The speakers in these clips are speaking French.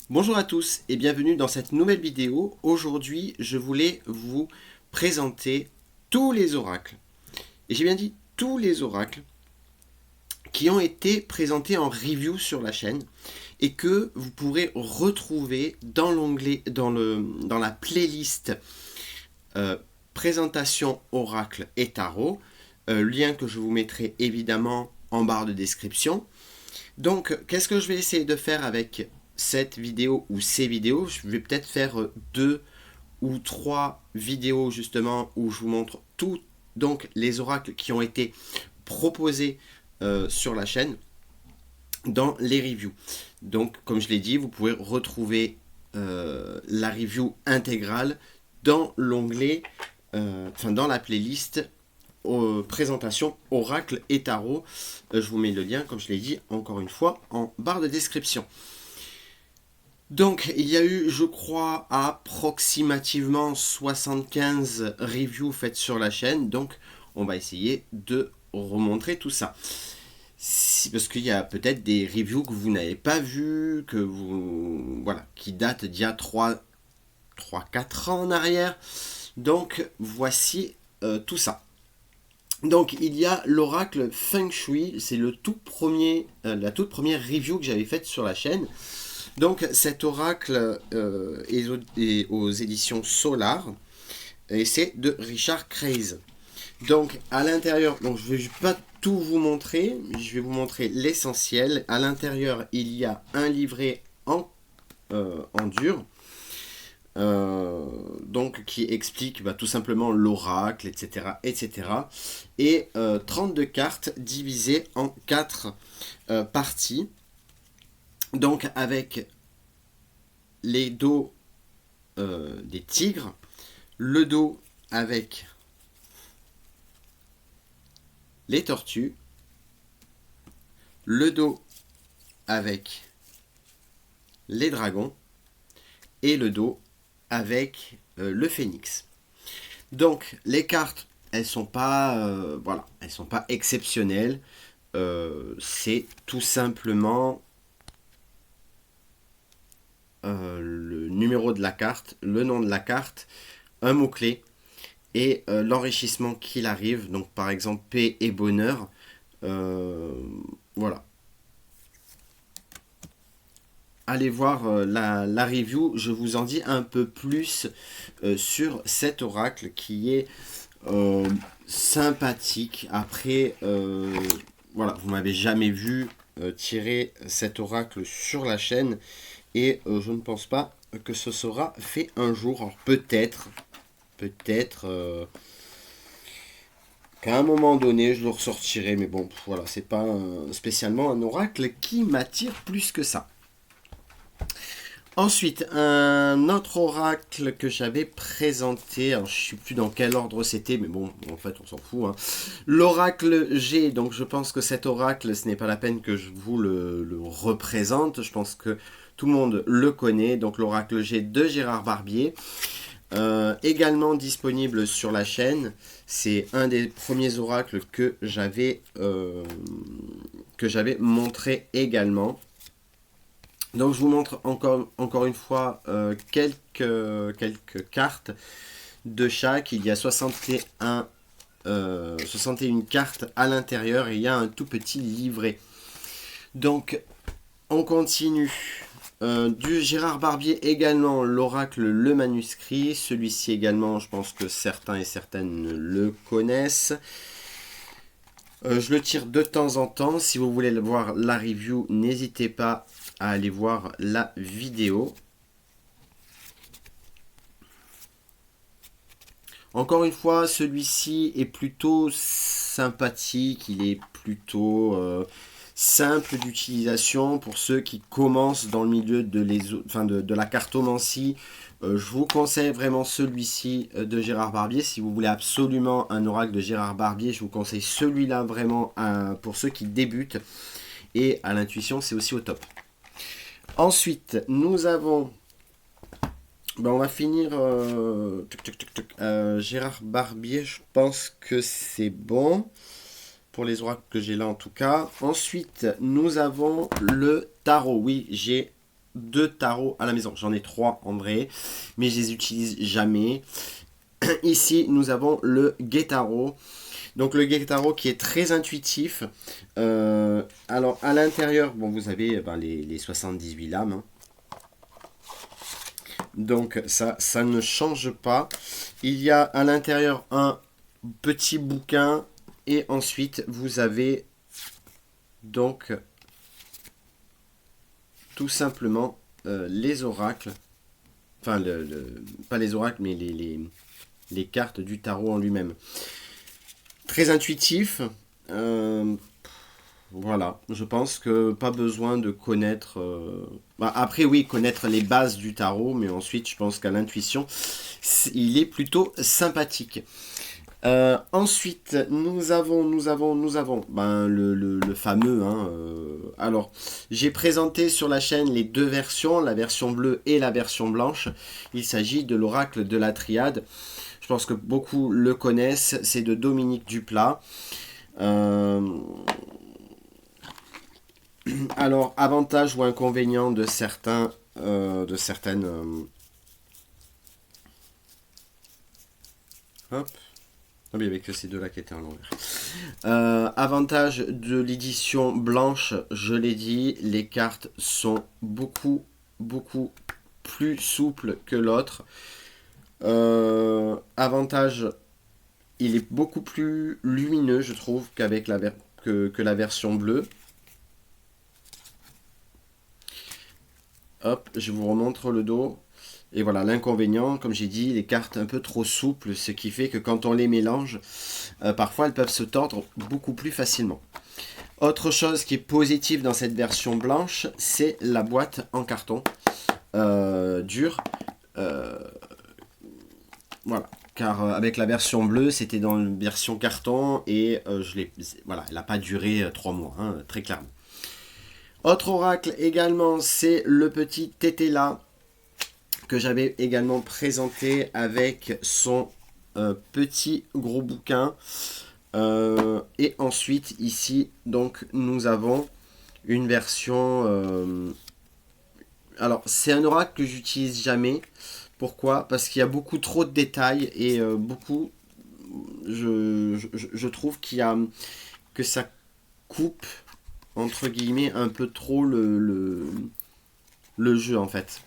Bonjour à tous et bienvenue dans cette nouvelle vidéo. Aujourd'hui, je voulais vous présenter tous les oracles. Et j'ai bien dit tous les oracles qui ont été présentés en review sur la chaîne et que vous pourrez retrouver dans l'onglet, dans la playlist présentation oracle et tarot, lien que je vous mettrai évidemment en barre de description. Donc, qu'est-ce que je vais essayer de faire avec cette vidéo ou ces vidéos? Je vais peut-être faire deux ou trois vidéos justement où je vous montre tous donc les oracles qui ont été proposés sur la chaîne dans les reviews. Donc, comme je l'ai dit, vous pouvez retrouver la review intégrale dans l'onglet, dans la playlist présentation oracle et tarot. Je vous mets le lien, comme je l'ai dit, encore une fois, en barre de description. Donc, il y a eu, je crois, approximativement 75 reviews faites sur la chaîne. Donc, on va essayer de remontrer tout ça. Parce qu'il y a peut-être des reviews que vous n'avez pas vues, qui datent d'il y a 3-4 ans en arrière. Donc, voici tout ça. Donc il y a l'oracle Feng Shui, c'est la toute première review que j'avais faite sur la chaîne. Donc cet oracle est aux éditions Solar et c'est de Richard Kreis. Donc à l'intérieur, donc je ne vais pas tout vous montrer, je vais vous montrer l'essentiel. À l'intérieur il y a un livret en dur. Donc qui explique tout simplement l'oracle, etc. etc. Et 32 cartes divisées en 4 parties. Donc avec les dos des tigres, le dos avec les tortues, le dos avec les dragons et le dos avec le phénix. Donc les cartes, elles sont pas exceptionnelles. C'est tout simplement le numéro de la carte, le nom de la carte, un mot-clé et l'enrichissement qu'il arrive. Donc par exemple paix et bonheur. Voilà. Allez voir la review, je vous en dis un peu plus sur cet oracle qui est sympathique. Après, vous m'avez jamais vu tirer cet oracle sur la chaîne et je ne pense pas que ce sera fait un jour. Alors peut-être qu'à un moment donné je le ressortirai, mais bon, voilà, c'est pas spécialement un oracle qui m'attire plus que ça. Ensuite, un autre oracle que j'avais présenté, alors je ne sais plus dans quel ordre c'était, mais bon, en fait, on s'en fout. Hein. L'oracle G, donc je pense que cet oracle, ce n'est pas la peine que je vous le représente, je pense que tout le monde le connaît, donc l'oracle G de Gérard Barbier, également disponible sur la chaîne, c'est un des premiers oracles que j'avais montré également. Donc je vous montre encore une fois quelques cartes de chaque. Il y a 61 cartes à l'intérieur et il y a un tout petit livret. Donc on continue. Du Gérard Barbier également, l'oracle Le Manuscrit. Celui-ci également, je pense que certains et certaines le connaissent. Je le tire de temps en temps. Si vous voulez voir la review, n'hésitez pas à aller voir la vidéo. Encore une fois, celui-ci est plutôt sympathique, il est plutôt simple d'utilisation pour ceux qui commencent dans le milieu de la cartomancie. Je vous conseille vraiment celui-ci de Gérard Barbier. Si vous voulez absolument un oracle de Gérard Barbier, je vous conseille celui-là vraiment pour ceux qui débutent. Et à l'intuition, c'est aussi au top. Ensuite, nous avons... on va finir... Gérard Barbier, je pense que c'est bon. Pour les oracles que j'ai là en tout cas. Ensuite, nous avons le tarot. Oui, j'ai de tarot à la maison. J'en ai 3 en vrai, mais je les utilise jamais. Ici, nous avons le Guettaro. Donc le Guettaro qui est très intuitif. Alors à l'intérieur, bon, vous avez les 78 lames. Hein. Donc ça ne change pas. Il y a à l'intérieur un petit bouquin et ensuite vous avez donc tout simplement les oracles. Enfin, pas les oracles, mais les cartes du tarot en lui-même. Très intuitif. Voilà, je pense que pas besoin de connaître... après oui, connaître les bases du tarot, mais ensuite je pense qu'à l'intuition, il est plutôt sympathique. Ensuite, nous avons le fameux. Hein, alors, j'ai présenté sur la chaîne les 2 versions, la version bleue et la version blanche. Il s'agit de l'oracle de la triade. Je pense que beaucoup le connaissent. C'est de Dominique Duplat. Alors, avantage ou inconvénient de certaines... Hop. Ah oui, il n'y avait que ces 2-là qui étaient en l'envers. Avantage de l'édition blanche, je l'ai dit, les cartes sont beaucoup plus souples que l'autre. Avantage, il est beaucoup plus lumineux, je trouve, qu'avec que la version bleue. Hop, je vous remontre le dos. Et voilà, l'inconvénient, comme j'ai dit, les cartes un peu trop souples, ce qui fait que quand on les mélange, parfois elles peuvent se tordre beaucoup plus facilement. Autre chose qui est positive dans cette version blanche, c'est la boîte en carton dur. Voilà, car avec la version bleue, c'était dans la version carton et voilà, elle n'a pas duré 3 mois, hein, très clairement. Autre oracle également, c'est le petit Tétéla que j'avais également présenté avec son petit gros bouquin. Et ensuite, ici, donc, nous avons une version... alors, c'est un oracle que j'utilise jamais. Pourquoi? Parce qu'il y a beaucoup trop de détails et je trouve que ça coupe, entre guillemets, un peu trop le jeu, en fait.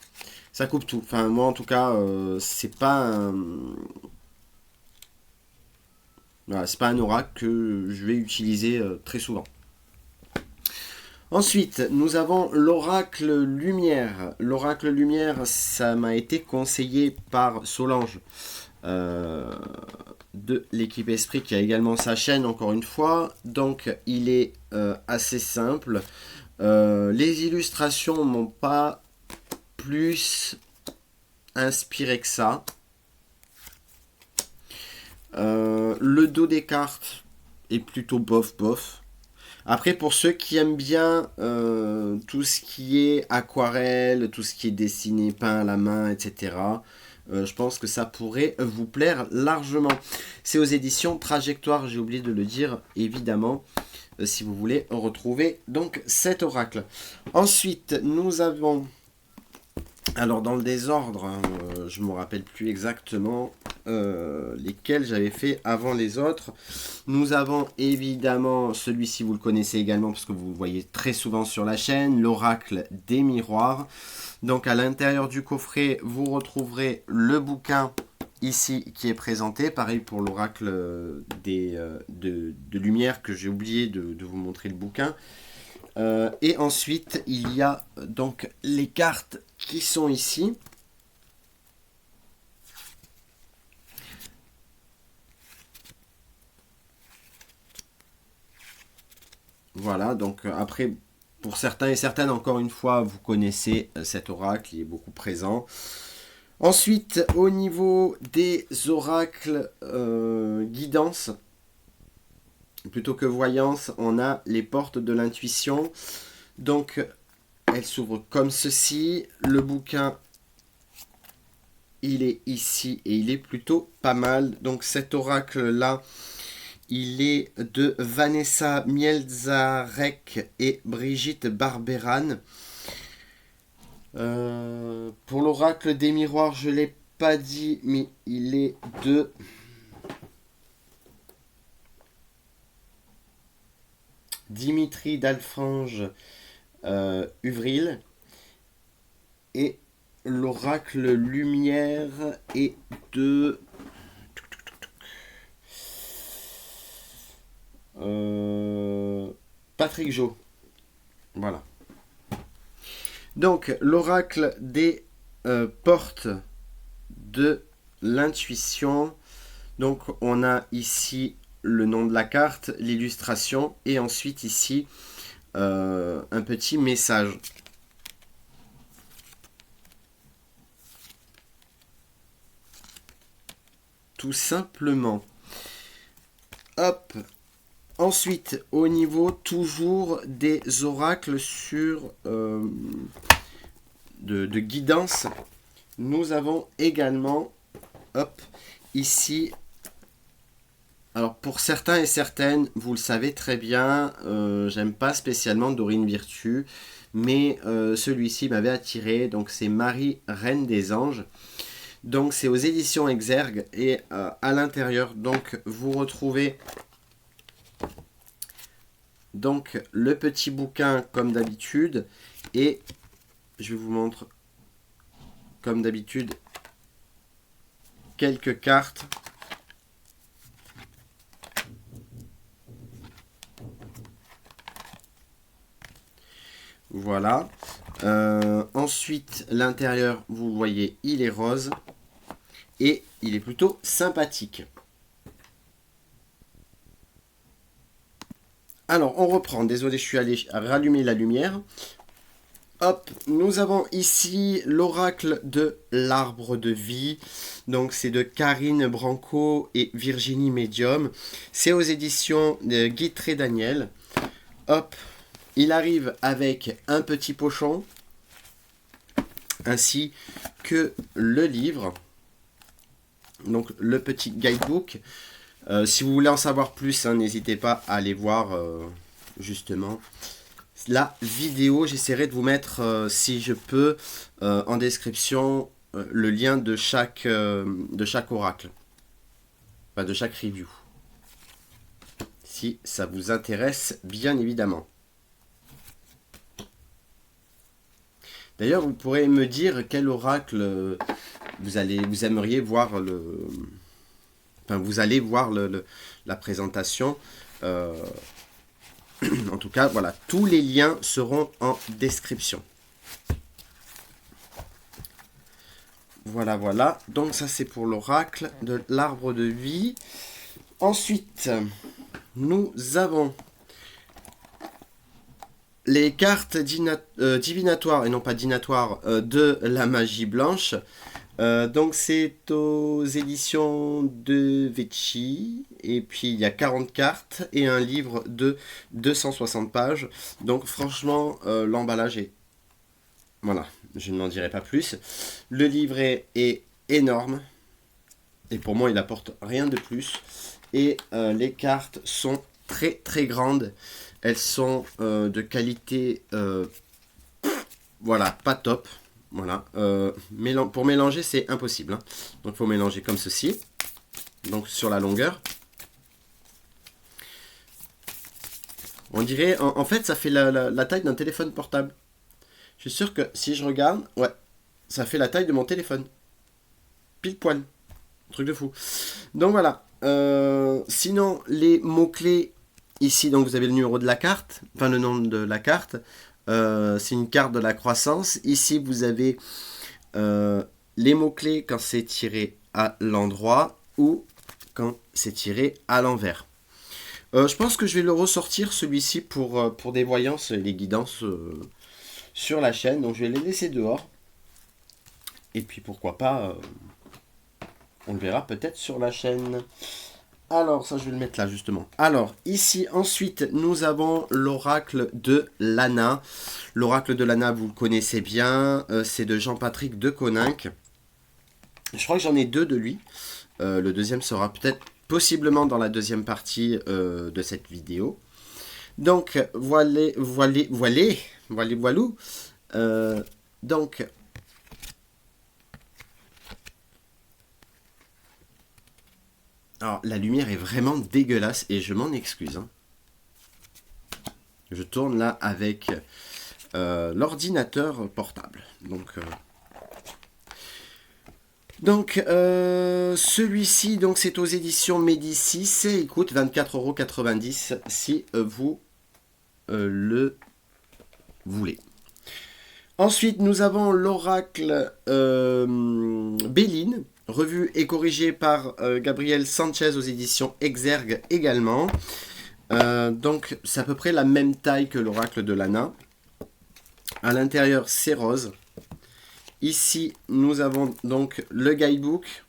Ça coupe tout. Enfin, moi, en tout cas, c'est pas voilà, c'est pas un oracle que je vais utiliser très souvent. Ensuite, nous avons l'oracle lumière. L'oracle lumière, ça m'a été conseillé par Solange de l'équipe Esprit qui a également sa chaîne, encore une fois. Donc, il est assez simple. Les illustrations m'ont pas plus inspiré que ça. Le dos des cartes est plutôt bof. Après, pour ceux qui aiment bien tout ce qui est aquarelle, tout ce qui est dessiné, peint à la main, etc., je pense que ça pourrait vous plaire largement. C'est aux éditions Trajectoire, j'ai oublié de le dire, évidemment, si vous voulez retrouver donc cet oracle. Ensuite, nous avons... Alors dans le désordre, hein, je ne me rappelle plus exactement lesquels j'avais fait avant les autres. Nous avons évidemment, celui-ci vous le connaissez également parce que vous le voyez très souvent sur la chaîne, l'oracle des miroirs. Donc à l'intérieur du coffret, vous retrouverez le bouquin ici qui est présenté. Pareil pour l'oracle de lumière que j'ai oublié de vous montrer le bouquin. Et ensuite, il y a donc les cartes qui sont ici. Voilà, donc après, pour certains et certaines, encore une fois, vous connaissez cet oracle, il est beaucoup présent. Ensuite, au niveau des oracles guidance, plutôt que voyance, on a les portes de l'intuition. Donc, elles s'ouvrent comme ceci. Le bouquin, il est ici et il est plutôt pas mal. Donc, cet oracle-là, il est de Vanessa Mielzarek et Brigitte Barberan. Pour l'oracle des miroirs, je ne l'ai pas dit, mais il est de Dimitri d'Alfange Uvril. Et l'oracle lumière est de Patrick Jo. Voilà. Donc, l'oracle des portes de l'intuition. Donc, on a ici le nom de la carte, l'illustration, et ensuite ici un petit message. Tout simplement. Hop. Ensuite, au niveau toujours des oracles sur de guidance, nous avons également, hop, ici, alors pour certains et certaines, vous le savez très bien, j'aime pas spécialement Dorine Virtue, mais celui-ci m'avait attiré, donc c'est Marie, Reine des Anges. Donc c'est aux éditions Exergue, et à l'intérieur, donc vous retrouvez donc le petit bouquin comme d'habitude, et je vous montre comme d'habitude quelques cartes. Voilà. Ensuite, l'intérieur, vous voyez, il est rose et il est plutôt sympathique. Alors, on reprend. Désolé, je suis allé rallumer la lumière. Hop, nous avons ici l'oracle de l'arbre de vie. Donc, c'est de Karine Branco et Virginie Medium. C'est aux éditions de Guitry Daniel. Hop, il arrive avec un petit pochon, ainsi que le livre. Donc, le petit guidebook. Si vous voulez en savoir plus, hein, n'hésitez pas à aller voir justement la vidéo. J'essaierai de vous mettre, si je peux, en description, le lien de chaque oracle. Enfin, de chaque review. Si ça vous intéresse, bien évidemment. D'ailleurs, vous pourrez me dire quel oracle vous aimeriez voir vous allez voir la présentation. En tout cas, voilà, tous les liens seront en description. Voilà, voilà. Donc ça, c'est pour l'oracle de l'arbre de vie. Ensuite, nous avons les cartes divinatoires, et non pas dinatoires, de la magie blanche. Donc c'est aux éditions de Vecchi, et puis il y a 40 cartes et un livre de 260 pages. Donc franchement, l'emballage est... Voilà, je n'en dirai pas plus. Le livret est énorme, et pour moi il apporte rien de plus. Et les cartes sont très très grandes. Elles sont de qualité, voilà, pas top. Voilà, pour mélanger c'est impossible, hein. Donc il faut mélanger comme ceci, donc sur la longueur. On dirait, en fait ça fait la taille d'un téléphone portable. Je suis sûr que si je regarde, ouais, ça fait la taille de mon téléphone. Pile poil, truc de fou. Donc voilà, sinon les mots-clés, ici donc vous avez le numéro de la carte, enfin le nom de la carte. C'est une carte de la croissance. Ici, vous avez les mots-clés quand c'est tiré à l'endroit ou quand c'est tiré à l'envers. Je pense que je vais le ressortir, celui-ci, pour des voyances et les guidances sur la chaîne. Donc, je vais les laisser dehors. Et puis, pourquoi pas, on le verra peut-être sur la chaîne. Alors, ça, je vais le mettre là, justement. Alors, ici, ensuite, nous avons l'oracle de Lana. L'oracle de Lana, vous le connaissez bien. C'est de Jean-Patrick de Coninck. Je crois que j'en ai deux de lui. Le deuxième sera peut-être, possiblement, dans la deuxième partie de cette vidéo. Donc, voilà. Donc, alors, la lumière est vraiment dégueulasse et je m'en excuse. Hein. Je tourne là avec l'ordinateur portable. Celui-ci, donc c'est aux éditions Médicis. Il coûte 24,90 € si vous le voulez. Ensuite, nous avons l'Oracle Béline, revue et corrigée par Gabriel Sanchez aux éditions Exergue également. Donc, c'est à peu près la même taille que l'Oracle de Lana. À l'intérieur, c'est rose. Ici, nous avons donc le guidebook.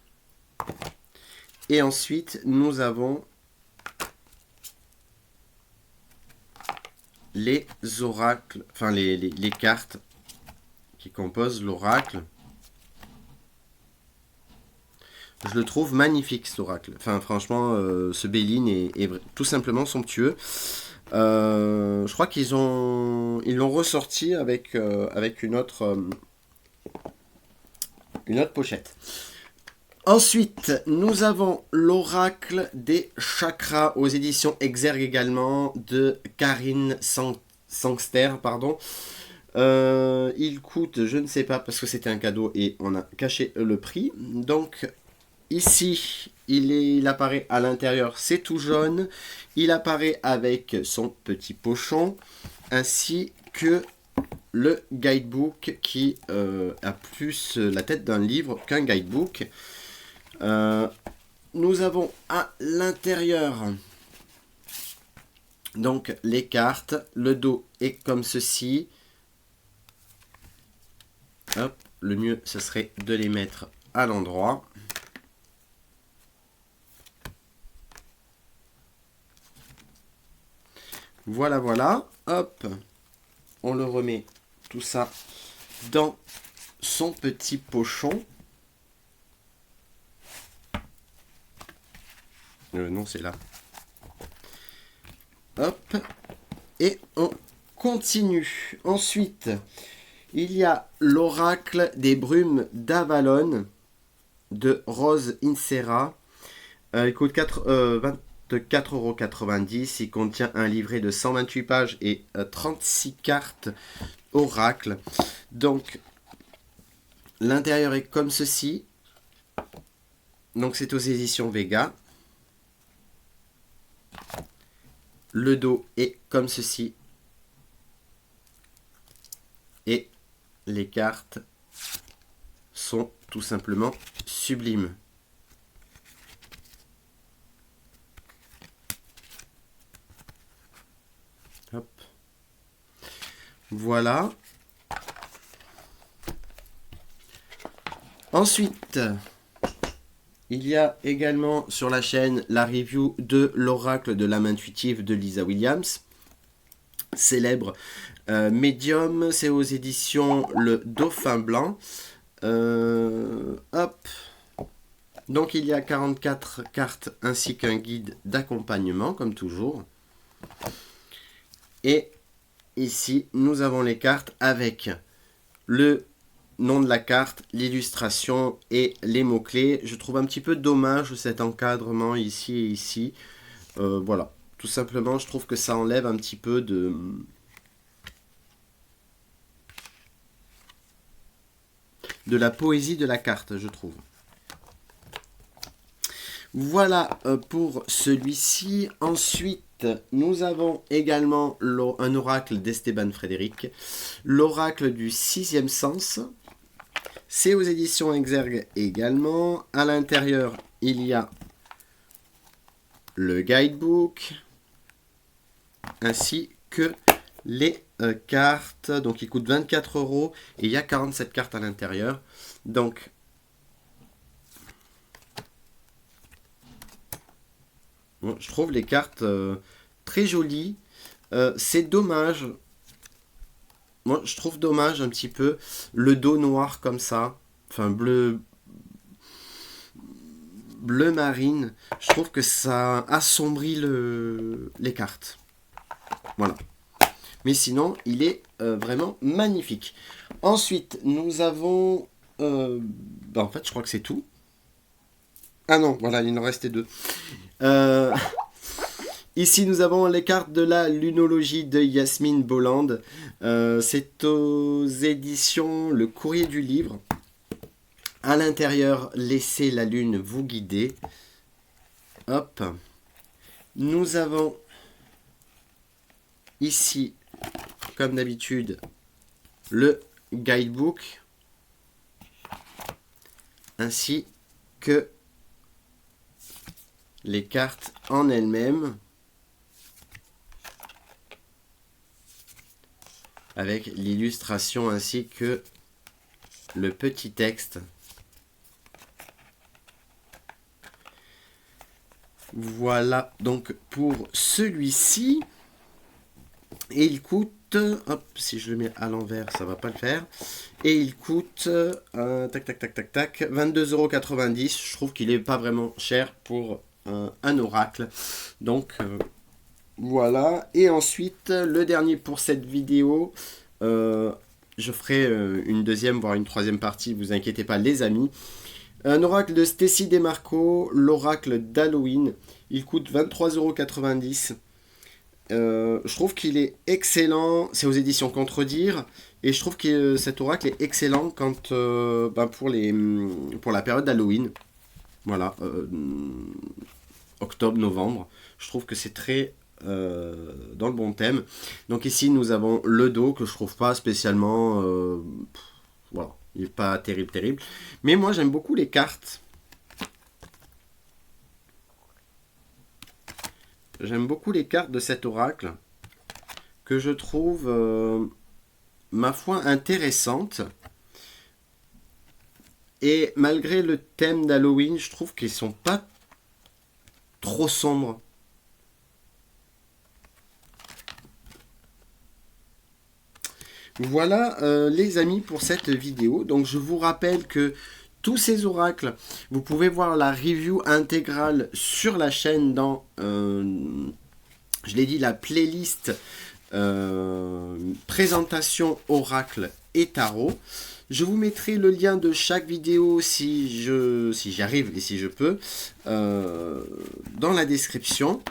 Et ensuite, nous avons les oracles, enfin les cartes qui composent l'oracle. Je le trouve magnifique, cet oracle. Enfin, franchement, ce Béline est tout simplement somptueux. Je crois qu'ils l'ont ressorti avec une autre pochette. Ensuite, nous avons l'oracle des chakras aux éditions Exergue également de Karine Sangster, pardon. Il coûte, je ne sais pas, parce que c'était un cadeau et on a caché le prix. Donc, ici, il apparaît à l'intérieur, c'est tout jaune. Il apparaît avec son petit pochon, ainsi que le guidebook qui a plus la tête d'un livre qu'un guidebook. Nous avons à l'intérieur donc les cartes. Le dos est comme ceci. Hop, le mieux, ce serait de les mettre à l'endroit. Voilà, voilà. Hop, on le remet tout ça dans son petit pochon. Non, c'est là. Hop, et on continue. Ensuite, il y a l'oracle des brumes d'Avalon de Rose Insera. Il coûte 24,90 €. Il contient un livret de 128 pages et 36 cartes oracle. Donc, l'intérieur est comme ceci. Donc, c'est aux éditions Vega. Le dos est comme ceci. Et les cartes sont tout simplement sublimes. Hop. Voilà. Ensuite, il y a également sur la chaîne la review de l'oracle de l'âme intuitive de Lisa Williams. Célèbre médium, c'est aux éditions Le Dauphin Blanc. Hop. Donc il y a 44 cartes ainsi qu'un guide d'accompagnement, comme toujours. Et ici, nous avons les cartes avec le nom de la carte, l'illustration et les mots-clés. Je trouve un petit peu dommage cet encadrement ici et ici. Voilà, tout simplement, je trouve que ça enlève un petit peu de la poésie de la carte, je trouve. Voilà pour celui-ci. Ensuite, nous avons également un oracle d'Esteban Frédéric, l'oracle du sixième sens. C'est aux éditions Exergue également. À l'intérieur, il y a le guidebook, ainsi que les cartes. Donc, il coûte 24 € et il y a 47 cartes à l'intérieur. Donc, bon, je trouve les cartes très jolies. C'est dommage. Moi, je trouve dommage un petit peu le dos noir comme ça. Enfin, bleu marine. Je trouve que ça assombrit les cartes. Voilà. Mais sinon, il est vraiment magnifique. Ensuite, nous avons... en fait, je crois que c'est tout. Ah non, voilà, il en restait deux. Ici, nous avons les cartes de la lunologie de Yasmine Bolland. C'est aux éditions Le Courrier du Livre. À l'intérieur, laissez la lune vous guider. Hop. Nous avons ici, comme d'habitude, le guidebook, ainsi que les cartes en elles-mêmes, avec l'illustration ainsi que le petit texte. Voilà donc pour celui-ci. Et il coûte, hop, si je le mets à l'envers, ça va pas le faire. Et il coûte, tac, tac, tac, tac, tac, 22,90 €. Je trouve qu'il est pas vraiment cher pour un oracle. Donc, voilà. Et ensuite, le dernier pour cette vidéo, je ferai une deuxième, voire une troisième partie, vous inquiétez pas les amis. Un oracle de Stacy DeMarco, l'oracle d'Halloween. Il coûte 23,90 €. Je trouve qu'il est excellent, c'est aux éditions Contredire, et je trouve que cet oracle est excellent quand, pour la période d'Halloween. Voilà, octobre-novembre. Je trouve que c'est très dans le bon thème. Donc ici nous avons le dos que je trouve pas spécialement... voilà, il n'est pas terrible. Mais moi j'aime beaucoup les cartes. J'aime beaucoup les cartes de cet oracle que je trouve, ma foi, intéressantes. Et malgré le thème d'Halloween, je trouve qu'ils sont pas trop sombres. Voilà les amis pour cette vidéo. Donc je vous rappelle que tous ces oracles, vous pouvez voir la review intégrale sur la chaîne dans, je l'ai dit, la playlist présentation oracle et tarot. Je vous mettrai le lien de chaque vidéo si j'y arrive et si je peux dans la description.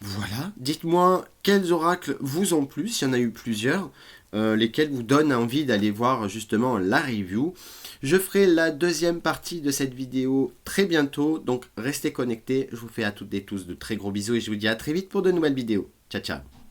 Voilà, dites-moi quels oracles vous ont plu, s'il y en a eu plusieurs, lesquels vous donnent envie d'aller voir justement la review. Je ferai la deuxième partie de cette vidéo très bientôt, donc restez connectés. Je vous fais à toutes et tous de très gros bisous et je vous dis à très vite pour de nouvelles vidéos. Ciao, ciao.